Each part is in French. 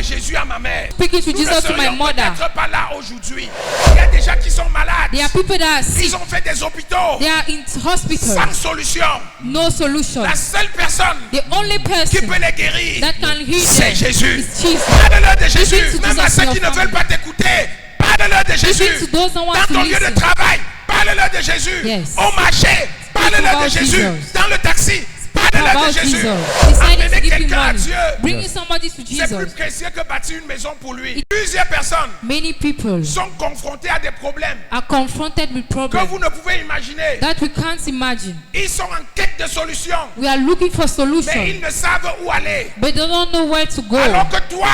de Jésus à ma mère, Speaking to nous ne Jesus to my serions mother. peut-être pas là aujourd'hui. Il y a des gens qui sont malades. There are people that are sick. Ils ont fait des hôpitaux They are in hospital. sans solution. No solution. La seule personne The only qui person peut les guérir, that can heal c'est them Jésus. is Jesus. Parle-leur de Jésus. Listen to Même à Jesus ceux in qui your ne veulent family. pas t'écouter, parle-leur de Jésus. Listen to those that want Dans to ton lieu de listen. travail, parle-leur de Jésus. Yes. Au marché, parle-leur de about Jésus. Jesus. Dans le taxi, parle-leur de About Jésus. Jesus. Decided Amenez to give him quelqu'un à money. Dieu. Bringing somebody to C'est plus Jesus. précieux que bâtir une maison pour lui. Plusieurs personnes Many people sont confrontées à des problèmes are confronted with que problems vous ne pouvez imaginer. that we can't imagine. Ils sont en quête de solutions, We are looking for mais solutions, ils ne savent où aller. but they don't know where to go. Alors que toi,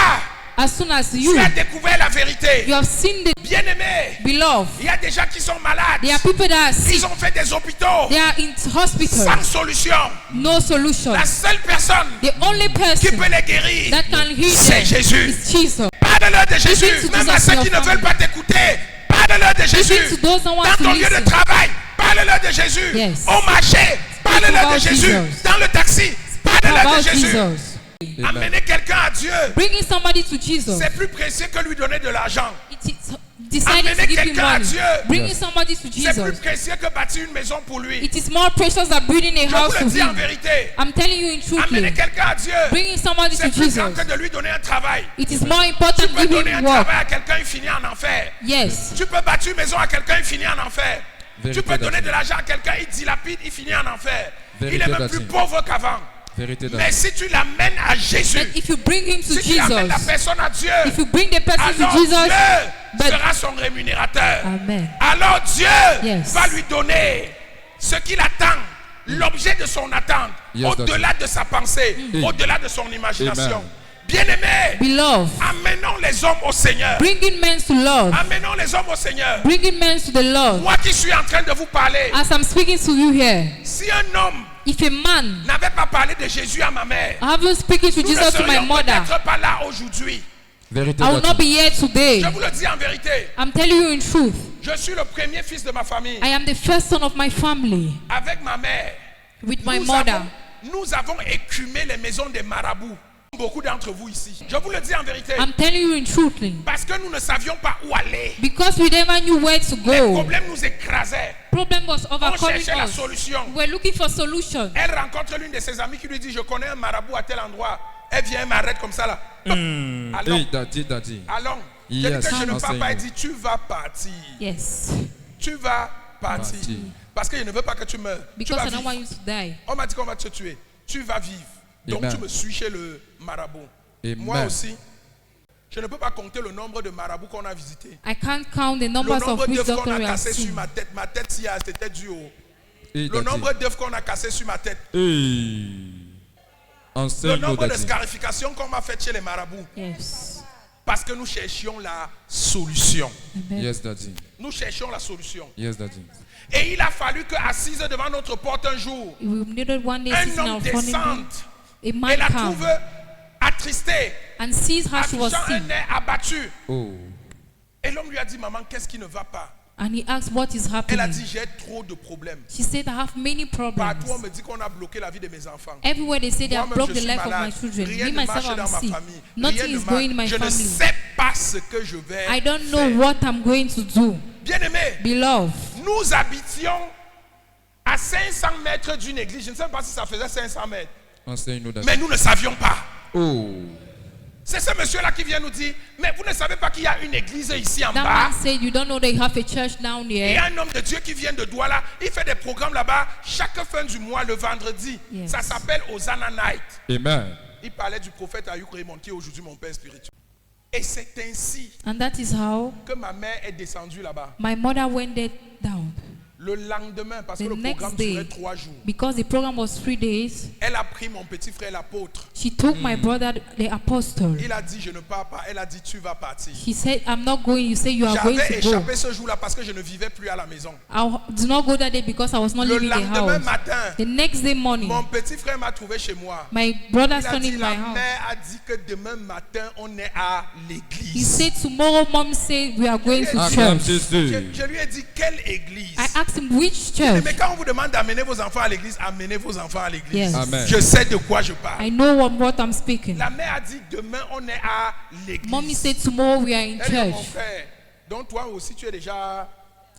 As soon as tu you as découvert la vérité. have seen the Bien-aimé, beloved, il y a des gens qui sont malades. there are people that are sick. Ils ont fait des hôpitaux They are in hospital. sans solution. No solution. La seule personne The only qui person peut les guérir, that can heal c'est them Jésus. is Jesus. Parle-leur de Jésus. Listen to Même à Jesus ceux in qui your ne veulent family. pas t'écouter, parle-leur de Jésus. Listen to those that want Dans to ton lieu de listen. travail, parle-leur de Jésus. Yes. Au marché, parle-leur de about Jésus. Jesus. Dans le taxi, parle-leur de About Jésus. Jesus. Amener quelqu'un à Dieu, Bringing somebody to Jesus. c'est plus précieux que lui donner de l'argent. It is deciding Amener to give him quelqu'un à money. Dieu. Bringing somebody to C'est plus Jesus. précieux que bâtir une maison pour lui. It is more precious than building a Je house vous to le dis en him. vérité. I'm telling you in Amener truthfully. quelqu'un à Dieu, Bringing somebody c'est to plus grand Jesus. que de lui donner un travail. It is more Tu important peux giving donner un him work. travail à quelqu'un, il finit en enfer. Yes. Tu peux bâtir une maison à quelqu'un, il finit en enfer. Vérité Tu peux donner d'Adieu. de l'argent à quelqu'un, il dilapide, il finit en enfer. Vérité Il est même d'Adieu. plus pauvre qu'avant. Vérité Mais d'Adieu. si tu l'amènes à Jésus, But if you bring him to si tu amènes la Jesus, personne à Dieu, if you bring the person alors to Jesus, Dieu but sera son rémunérateur. Amen. Alors Dieu Yes. va lui donner ce qu'il attend, l'objet de son attente, Yes, au-delà de sa pensée, au-delà de son imagination. Amen. Bien-aimé, Beloved, amenons les hommes au Seigneur. bringing men to love, Amenons les hommes au Seigneur. bringing men to the Lord. Moi qui suis en train de vous parler, As I'm speaking to you here, si un homme if a man, n'avait pas parlé de Jésus à ma mère, I haven't speaking to nous ne Jesus to my serions mother, peut-être pas là aujourd'hui. Vérité I will not d'Adieu. be here today. Je vous le dis en vérité, I'm telling you in truth. je suis le premier fils de ma famille. I am the first son of my family Avec ma mère, with my mother. nous avons écumé les maisons des marabouts. Beaucoup d'entre vous ici. Je vous le dis en vérité. I'm telling you in truthfully. Parce que nous ne savions pas où aller. Because we never knew where to Les go. problèmes nous écrasaient. Problem was On overcoming cherchait la us. solution. We were looking for solution. Elle rencontre l'une de ses amies qui lui dit, je connais un marabout à tel endroit. Elle vient, elle m'arrête comme ça là. Allons. Hey, Daddy. Allons. Yes. Je dis que je ne pars Enseigne-nous. pas. Elle dit, tu vas partir. Yes. Tu vas partir. Partir. Parce que je ne veux pas que tu meurs. Tu Because vas I don't vivre. want you to die. On m'a dit qu'on va te tuer. Tu vas vivre. Donc Amen. tu me suis chez le marabout. Amen. Moi aussi, je ne peux pas compter le nombre de marabouts qu'on a visités. I can't count the Le numbers nombre of witch d'œufs qu'on doctors a we have cassé sur seen. ma tête si c'était du haut. Hey, Le Daddy. nombre d'œufs qu'on a cassé sur ma tête. Hey. Le Enseigne-nous, nombre de Daddy. scarifications qu'on m'a faites chez les marabouts. Yes. Parce que nous cherchions la solution. Amen. Yes, Daddy. Nous cherchions la solution. Yes, Daddy. Et il a fallu qu'assise devant notre porte un jour, We needed one day un sitting homme out front of me. descende A et man la come trouve attristée, and sees how she was affichant un sick. nez abattu. Oh. Et l'homme lui a dit, maman, qu'est-ce qui ne va pas? And he asked what is Elle a happening. dit, j'ai trop de problèmes. She said, I have many problems. Partout, on me dit qu'on a bloqué la vie de mes enfants. Everywhere they say they have Moi-même, broke je the suis life of my malade. children. Rien Me ne myself, marche dans I'm ma sick. famille. Nothing Rien ne is going in my marche. Je ne family. sais pas ce que je vais I don't know faire. what I'm going to do. Bien-aimés, Beloved, nous habitions à 500 mètres d'une église. Je ne sais pas si ça faisait 500 mètres. Enseigne-nous, Daddy. Mais nous ne savions pas. Oh. C'est ce monsieur-là qui vient nous dire, mais vous ne savez pas qu'il y a une église ici en that bas. man said, you don't know they have a church down Il y here. a un homme de Dieu qui vient de Douala. Il fait des programmes là-bas chaque fin du mois, le vendredi. Yes. Ça s'appelle Hosanna Night. Amen. Il parlait du prophète Ayuk Raymond, qui est aujourd'hui mon père spirituel. Et c'est ainsi And that is how que ma mère est descendue là-bas. my mother went there down. Le lendemain, parce The que le next programme day, durait 3 jours, because the program was 3 days, elle a pris mon petit frère l'apôtre. she took my brother, the apostle. Il a dit, je ne pars pas. Elle a dit, tu vas partir. He said, I'm not going. You say you are going J'avais to go. échappé ce jour-là parce que je ne vivais plus à la maison. I do not go that day because I was not Le leaving the lendemain house. matin, The next day morning, mon petit frère m'a trouvé chez moi. my brother Il a son dit, in my la house. mère a dit que demain matin, on est à He l'église. said tomorrow mom said we are going to Acclame church. Jésus. Je lui ai dit, quelle église? I asked asked him which church. Mais quand on vous demande d'amener vos enfants à l'église, amenez vos enfants à l'église. Yes. Amen. Je sais de quoi je parle. I know what I'm speaking. La mère a dit demain on est à l'église. Mommy said tomorrow we are in Elle dit, mon church. frère, donc toi aussi tu es déjà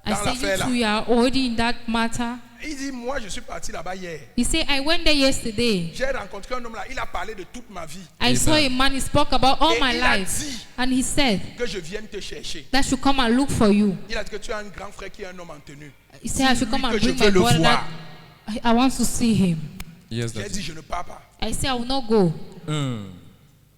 I dans said, l'affaire you là. two, you are already in that matter. Il dit, moi je suis parti là-bas hier. He said, I went there yesterday. J'ai rencontré un homme là, il a parlé de toute ma vie. I saw a man, he spoke about all Et my il a life. dit And he said que je vienne te chercher. that I should come and look for you. Il a dit que tu as un grand frère qui est un homme en tenue. He said I should come que and je bring veux my le brother voir. that I want to see him. Yes, J'ai Daddy. dit, je ne pars pas. I said I will not go.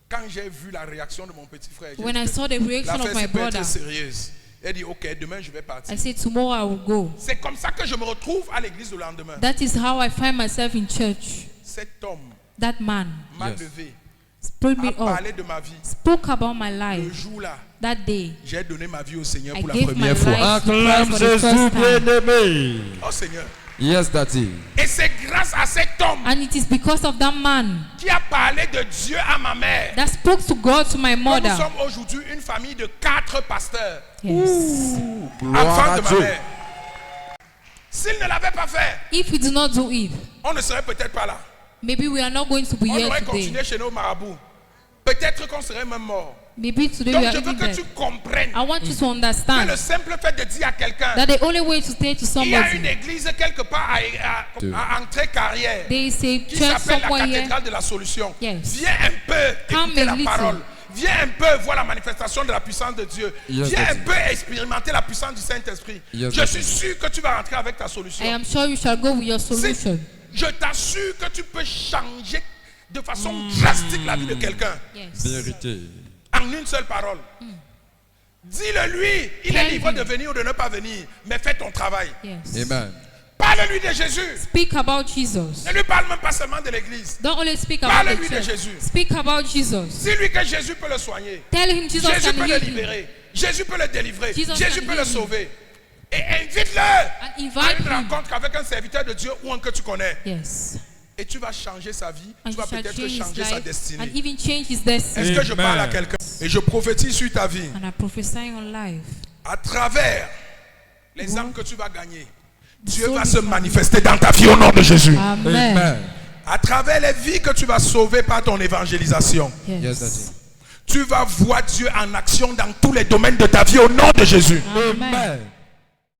Quand j'ai vu la réaction de mon petit frère, j'ai When dit I que saw the reaction l'affaire of my peut brother, être sérieuse. Elle dit, ok, demain je vais partir. I said tomorrow I will go. C'est comme ça que je me retrouve à l'église le lendemain. That is how I find myself in church. Cet homme That man m'a Yes. levé, pulled a me up, parlé de ma vie. spoke about my Le life. jour-là, That day, j'ai donné ma vie au Seigneur I pour la gave my première fois. life to Christ Acclame for the Jésus first time. bien-aimé. Oh Seigneur. Yes, Daddy. Et c'est grâce à cet homme And it is because of that man qui a parlé de Dieu à ma mère that spoke to God, to my que nous mother. sommes aujourd'hui une famille de 4 pasteurs, Yes. Gloire enfants à de ma Dieu. mère. S'il ne l'avait pas fait, If we do not do it, on ne serait peut-être pas là. maybe we are not going to be On here aurait today. continué chez nos marabouts. Peut-être qu'on serait même mort. Maybe today Donc we are je veux even que dead. tu comprennes I want you to que understand le simple fait de dire à quelqu'un that the only way to say to il y a une somebody, église quelque part à entrée carrière there is a qui church s'appelle la somewhere here. cathédrale de la solution. Yes. Viens un peu Come écouter a la little. parole. Viens un peu voir la manifestation de la puissance de Dieu. Yes, Viens un Daddy. peu expérimenter la puissance du Saint-Esprit. Yes, Je Daddy. suis sûr que tu vas rentrer avec ta solution. I am sure you shall go with your solution. Je t'assure que tu peux changer de façon drastique la vie de quelqu'un Yes. Vérité. en une seule parole. Dis-le lui, il est Tell libre him. de venir ou de ne pas venir, mais fais ton travail. Yes. Amen. Parle-lui de Jésus. Speak about Jesus. Ne lui parle même pas seulement de l'église. Don't only speak about Parle-lui the de church. Jésus. Speak about Jesus. Dis-lui que Jésus peut le soigner. Tell him Jesus Jésus can peut le heal him. libérer. Jésus peut le délivrer. Jesus Jésus can peut heal le him. sauver. Et invite-le And à invite une him. rencontre avec un serviteur de Dieu ou un que tu connais. Yes. Et tu vas changer sa vie. And Tu you vas shall peut-être change his changer sa life destinée. and even change his Est-ce destiny. que je parle à Amen. quelqu'un? Et je prophétise sur ta vie. And I prophesy on life. À travers les âmes que tu vas gagner, Dieu soul va is se coming. manifester dans ta vie au nom de Jésus. Amen. Amen. À travers les vies que tu vas sauver par ton évangélisation, Yes, Daddy. Yes. tu vas voir Dieu en action dans tous les domaines de ta vie au nom de Jésus. Amen. Amen.